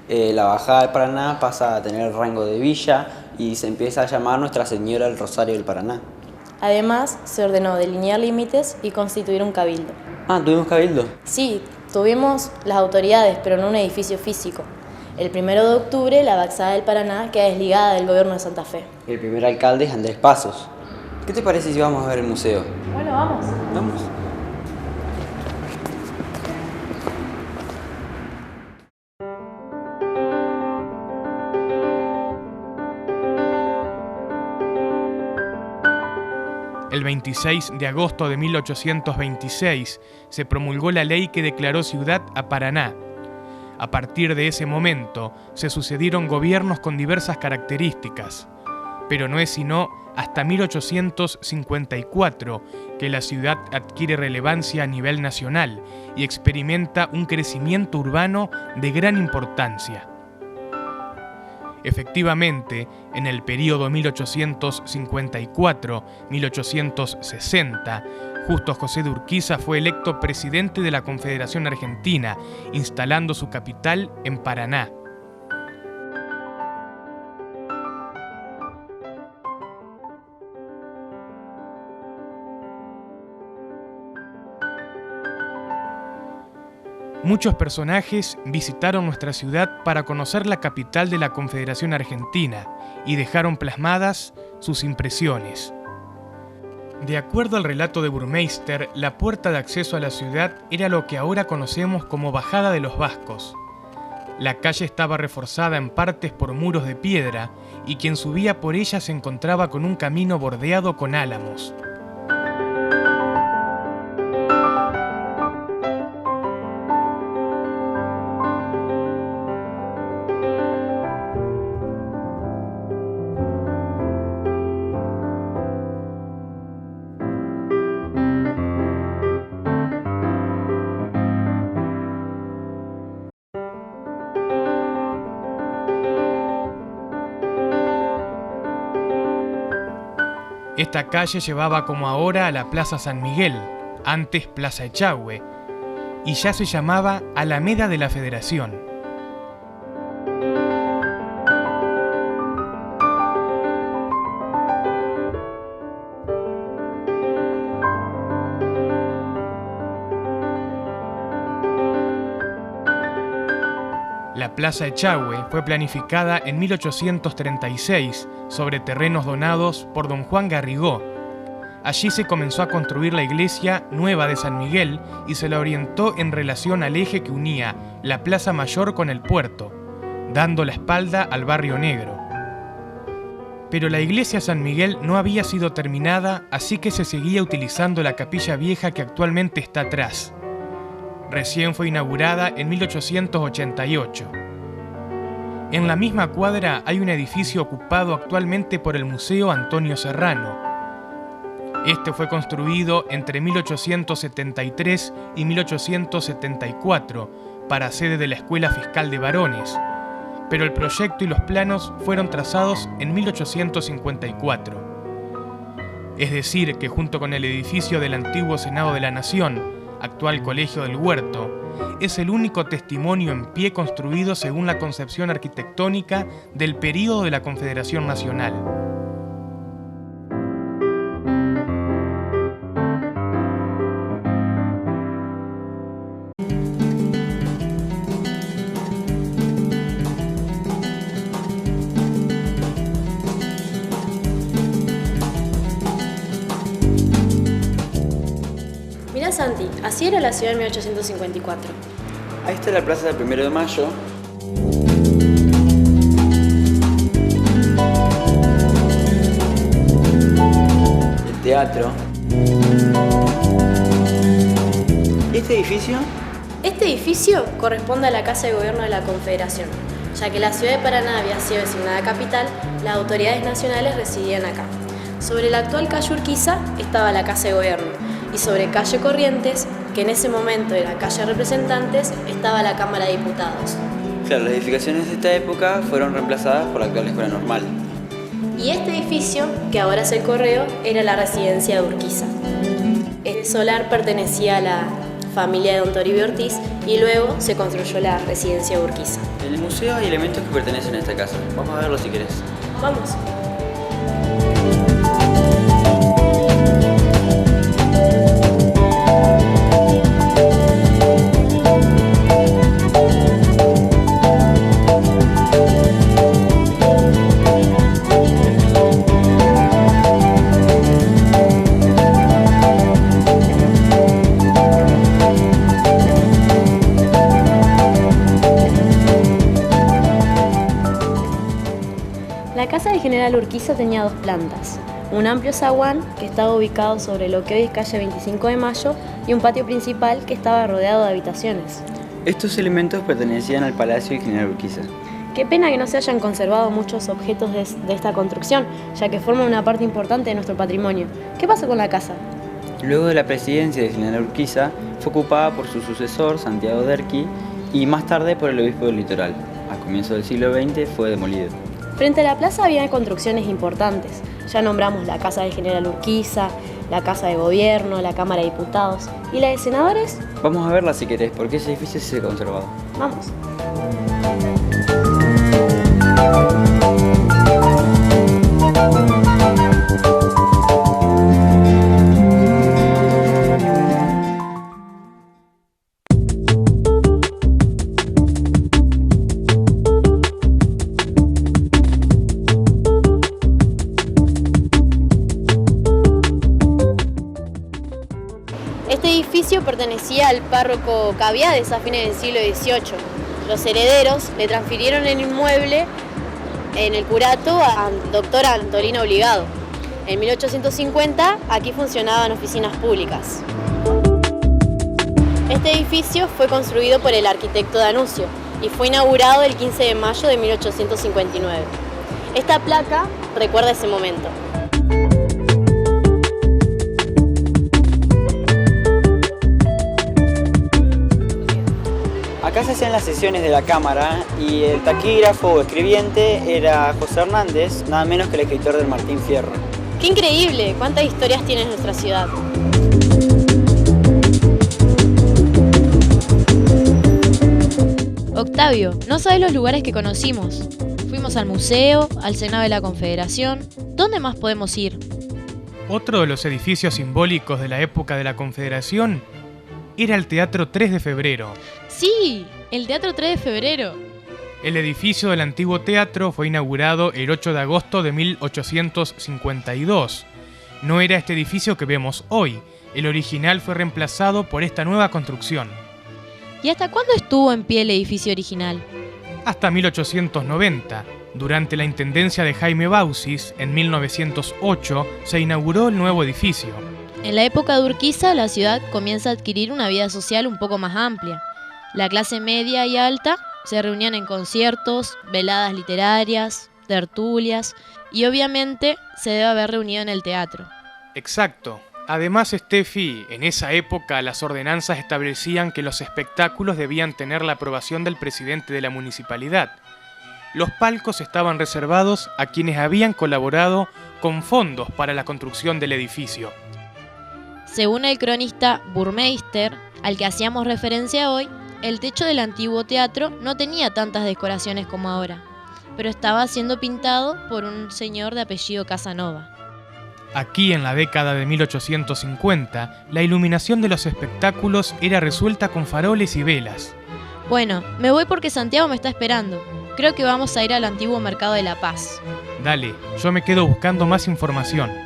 La bajada del Paraná pasa a tener el rango de villa y se empieza a llamar Nuestra Señora del Rosario del Paraná. Además, se ordenó delinear límites y constituir un cabildo. Ah, ¿tuvimos cabildo? Sí, tuvimos las autoridades, pero no un edificio físico. El 1 de octubre, la Baxada del Paraná queda desligada del gobierno de Santa Fe. El primer alcalde es Andrés Pasos. ¿Qué te parece si vamos a ver el museo? Bueno, vamos. Vamos. El 26 de agosto de 1826 se promulgó la ley que declaró ciudad a Paraná. A partir de ese momento se sucedieron gobiernos con diversas características, pero no es sino hasta 1854 que la ciudad adquiere relevancia a nivel nacional y experimenta un crecimiento urbano de gran importancia. Efectivamente, en el período 1854-1860, Justo José de Urquiza fue electo presidente de la Confederación Argentina, instalando su capital en Paraná. Muchos personajes visitaron nuestra ciudad para conocer la capital de la Confederación Argentina y dejaron plasmadas sus impresiones. De acuerdo al relato de Burmeister, la puerta de acceso a la ciudad era lo que ahora conocemos como Bajada de los Vascos. La calle estaba reforzada en partes por muros de piedra y quien subía por ella se encontraba con un camino bordeado con álamos. Esta calle llevaba como ahora a la Plaza San Miguel, antes Plaza Echagüe, y ya se llamaba Alameda de la Federación. La Plaza Echagüe fue planificada en 1836 sobre terrenos donados por don Juan Garrigó. Allí se comenzó a construir la iglesia nueva de San Miguel y se la orientó en relación al eje que unía la Plaza Mayor con el puerto, dando la espalda al Barrio Negro. Pero la iglesia San Miguel no había sido terminada, así que se seguía utilizando la capilla vieja que actualmente está atrás. Recién fue inaugurada en 1888. En la misma cuadra hay un edificio ocupado actualmente por el Museo Antonio Serrano. Este fue construido entre 1873 y 1874 para sede de la Escuela Fiscal de Varones, pero el proyecto y los planos fueron trazados en 1854. Es decir, que junto con el edificio del antiguo Senado de la Nación, actual Colegio del Huerto, es el único testimonio en pie construido según la concepción arquitectónica del período de la Confederación Nacional. Mirá, Santi, así era la ciudad en 1854. Ahí está la plaza del 1 de Mayo. El teatro. ¿Este edificio? Este edificio corresponde a la Casa de Gobierno de la Confederación. Ya que la ciudad de Paraná había sido designada capital, las autoridades nacionales residían acá. Sobre la actual calle Urquiza estaba la Casa de Gobierno, y sobre calle Corrientes, que en ese momento era calle Representantes, estaba la Cámara de Diputados. Claro, las edificaciones de esta época fueron reemplazadas por la actual Escuela Normal. Y este edificio, que ahora es el Correo, era la residencia de Urquiza. El solar pertenecía a familia de don Toribio Ortiz, y luego se construyó la residencia Urquiza. En el museo hay elementos que pertenecen a esta casa. Vamos a verlo si querés. Vamos. La casa del general Urquiza tenía 2 plantas, un amplio zaguán que estaba ubicado sobre lo que hoy es calle 25 de Mayo y un patio principal que estaba rodeado de habitaciones. Estos elementos pertenecían al palacio del general Urquiza. Qué pena que no se hayan conservado muchos objetos de esta construcción, ya que forman una parte importante de nuestro patrimonio. ¿Qué pasó con la casa? Luego de la presidencia del general Urquiza, fue ocupada por su sucesor, Santiago Derqui, y más tarde por el obispo del Litoral. A comienzos del siglo XX fue demolido. Frente a la plaza había construcciones importantes. Ya nombramos la casa del general Urquiza, la casa de gobierno, la Cámara de Diputados. ¿Y la de senadores? Vamos a verla si querés, porque ese edificio sí se ha conservado. Vamos. Este edificio pertenecía al párroco Cabiades a fines del siglo XVIII. Los herederos le transfirieron el inmueble en el curato al doctor Antolino Obligado. En 1850 aquí funcionaban oficinas públicas. Este edificio fue construido por el arquitecto Danuncio y fue inaugurado el 15 de mayo de 1859. Esta placa recuerda ese momento. Acá se hacían las sesiones de la Cámara y el taquígrafo o escribiente era José Hernández, nada menos que el escritor del Martín Fierro. ¡Qué increíble! ¿Cuántas historias tiene nuestra ciudad? Octavio, no sabes los lugares que conocimos. Fuimos al museo, al Senado de la Confederación. ¿Dónde más podemos ir? Otro de los edificios simbólicos de la época de la Confederación era el Teatro 3 de Febrero. ¡Sí! El Teatro 3 de Febrero. El edificio del antiguo teatro fue inaugurado el 8 de agosto de 1852. No era este edificio que vemos hoy. El original fue reemplazado por esta nueva construcción. ¿Y hasta cuándo estuvo en pie el edificio original? Hasta 1890. Durante la intendencia de Jaime Baucis, en 1908, se inauguró el nuevo edificio. En la época de Urquiza, la ciudad comienza a adquirir una vida social un poco más amplia. La clase media y alta se reunían en conciertos, veladas literarias, tertulias y obviamente se debe haber reunido en el teatro. Exacto. Además, Steffi, en esa época las ordenanzas establecían que los espectáculos debían tener la aprobación del presidente de la municipalidad. Los palcos estaban reservados a quienes habían colaborado con fondos para la construcción del edificio. Según el cronista Burmeister, al que hacíamos referencia hoy, el techo del antiguo teatro no tenía tantas decoraciones como ahora, pero estaba siendo pintado por un señor de apellido Casanova. Aquí, en la década de 1850, la iluminación de los espectáculos era resuelta con faroles y velas. Bueno, me voy porque Santiago me está esperando. Creo que vamos a ir al antiguo Mercado de la Paz. Dale, yo me quedo buscando más información.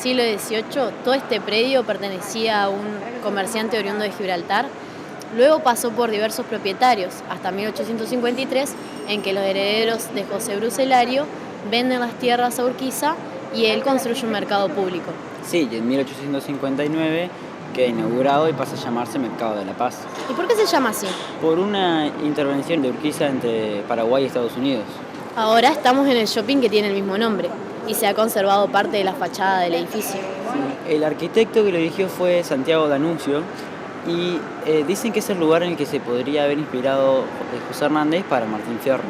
Siglo XVIII, todo este predio pertenecía a un comerciante oriundo de Gibraltar. Luego pasó por diversos propietarios, hasta 1853, en que los herederos de José Bruselario venden las tierras a Urquiza y él construye un mercado público. Sí, y en 1859 queda inaugurado y pasa a llamarse Mercado de la Paz. ¿Y por qué se llama así? Por una intervención de Urquiza entre Paraguay y Estados Unidos. Ahora estamos en el shopping que tiene el mismo nombre y se ha conservado parte de la fachada del edificio. El arquitecto que lo eligió fue Santiago D'Annunzio y dicen que es el lugar en el que se podría haber inspirado José Hernández para Martín Fierro.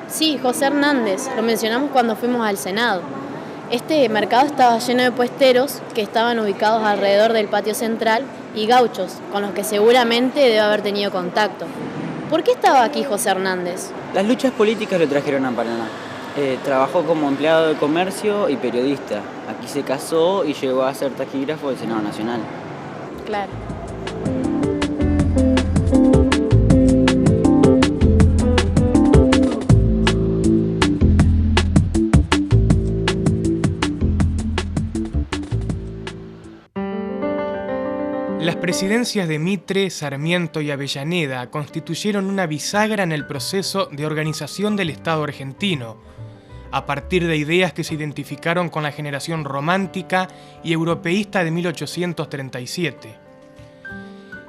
Sí, José Hernández, lo mencionamos cuando fuimos al Senado. Este mercado estaba lleno de puesteros que estaban ubicados alrededor del patio central y gauchos, con los que seguramente debe haber tenido contacto. ¿Por qué estaba aquí José Hernández? Las luchas políticas lo trajeron a Paraná. Trabajó como empleado de comercio y periodista. Aquí se casó y llegó a ser taquígrafo del Senado Nacional. Claro. Las presidencias de Mitre, Sarmiento y Avellaneda constituyeron una bisagra en el proceso de organización del Estado argentino, a partir de ideas que se identificaron con la generación romántica y europeísta de 1837.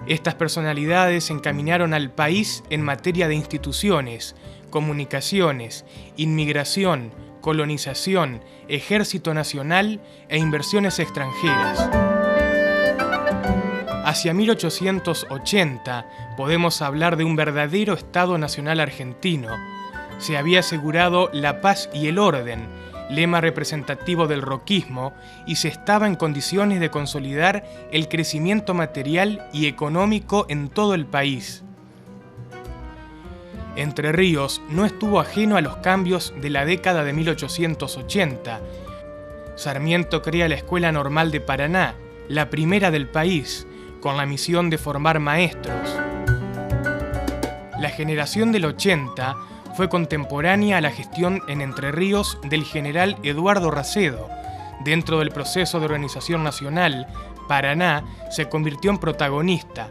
Estas personalidades encaminaron al país en materia de instituciones, comunicaciones, inmigración, colonización, ejército nacional e inversiones extranjeras. Hacia 1880 podemos hablar de un verdadero Estado Nacional argentino. Se había asegurado la paz y el orden, lema representativo del roquismo, y se estaba en condiciones de consolidar el crecimiento material y económico en todo el país. Entre Ríos no estuvo ajeno a los cambios de la década de 1880. Sarmiento crea la Escuela Normal de Paraná, la primera del país, con la misión de formar maestros. La generación del 80 fue contemporánea a la gestión en Entre Ríos del general Eduardo Racedo. Dentro del proceso de organización nacional, Paraná se convirtió en protagonista.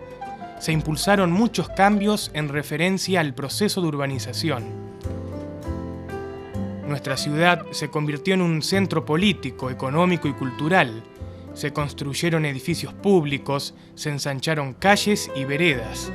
Se impulsaron muchos cambios en referencia al proceso de urbanización. Nuestra ciudad se convirtió en un centro político, económico y cultural. Se construyeron edificios públicos, se ensancharon calles y veredas.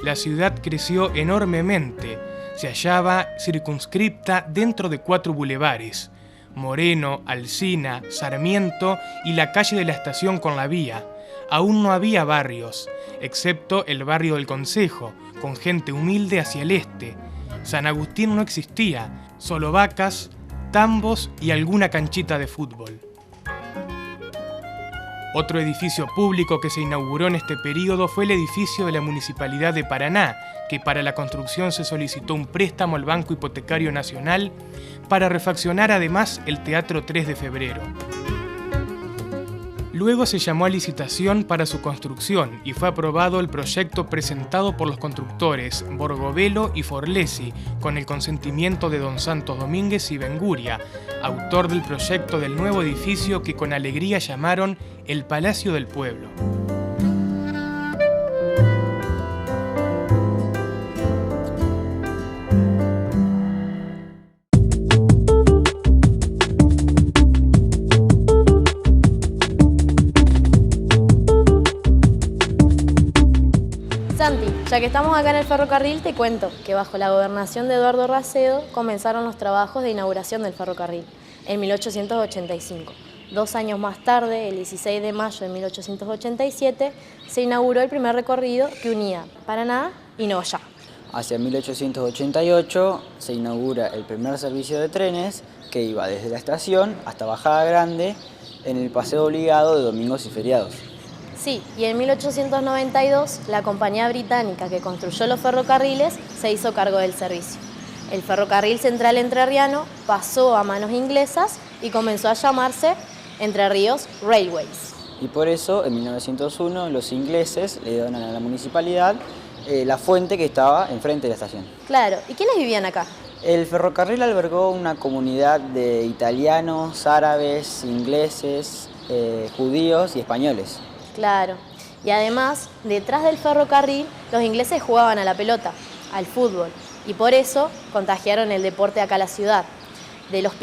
La ciudad creció enormemente. Se hallaba circunscripta dentro de 4 bulevares: Moreno, Alsina, Sarmiento y la calle de la Estación con la vía. Aún no había barrios, excepto el barrio del Concejo, con gente humilde hacia el este. San Agustín no existía, solo vacas, tambos y alguna canchita de fútbol. Otro edificio público que se inauguró en este periodo fue el edificio de la Municipalidad de Paraná, que para la construcción se solicitó un préstamo al Banco Hipotecario Nacional para refaccionar además el Teatro 3 de Febrero. Luego se llamó a licitación para su construcción y fue aprobado el proyecto presentado por los constructores Borgovelo y Forlesi, con el consentimiento de don Santos Domínguez y Benguria, autor del proyecto del nuevo edificio que con alegría llamaron el Palacio del Pueblo. Santi, ya que estamos acá en el ferrocarril, te cuento que bajo la gobernación de Eduardo Racedo comenzaron los trabajos de inauguración del ferrocarril en 1885. 2 años más tarde, el 16 de mayo de 1887, se inauguró el primer recorrido que unía Paraná y Nogoyá. Hacia 1888 se inaugura el primer servicio de trenes que iba desde la estación hasta Bajada Grande en el paseo obligado de domingos y feriados. Sí, y en 1892 la compañía británica que construyó los ferrocarriles se hizo cargo del servicio. El ferrocarril central entrerriano pasó a manos inglesas y comenzó a llamarse Entre Ríos Railways. Y por eso, en 1901, los ingleses le donan a la municipalidad la fuente que estaba enfrente de la estación. Claro, ¿y quiénes vivían acá? El ferrocarril albergó una comunidad de italianos, árabes, ingleses, judíos y españoles. Claro, y además, detrás del ferrocarril, los ingleses jugaban a la pelota, al fútbol, y por eso contagiaron el deporte acá a la ciudad. De los